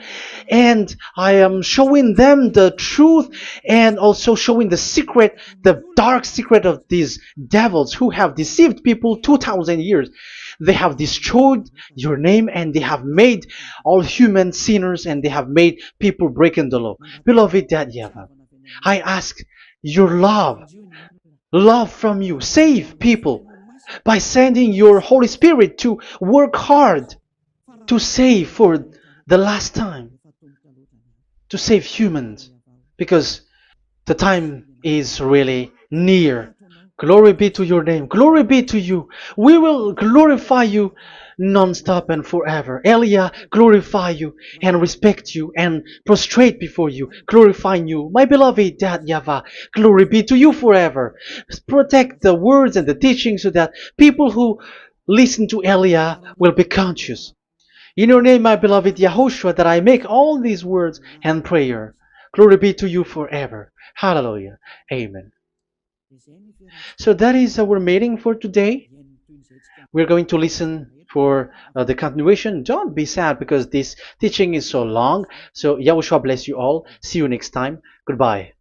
And I am showing them the truth, and also showing the secret, the dark secret of these devils who have deceived people 2,000 years. They have destroyed your name, and they have made all human sinners, and they have made people breaking the law. Beloved Dad YAHVAH, I ask your love from you. Save people by sending your Holy Spirit to work hard to save for the last time, to save humans, because the time is really near. Glory be to your name. Glory be to you. We will glorify you non-stop and forever. Elia, glorify you and respect you and prostrate before you, glorifying you. My beloved Dad YAHVAH, glory be to you forever. Protect the words and the teaching so that people who listen to Elia will be conscious. In your name, my beloved YAHOSHUAH, that I make all these words and prayer. Glory be to you forever. Hallelujah. Amen. So that is our meeting for today. We're going to listen for the continuation. Don't be sad because this teaching is so long. So Yahushua bless you all. See you next time. Goodbye.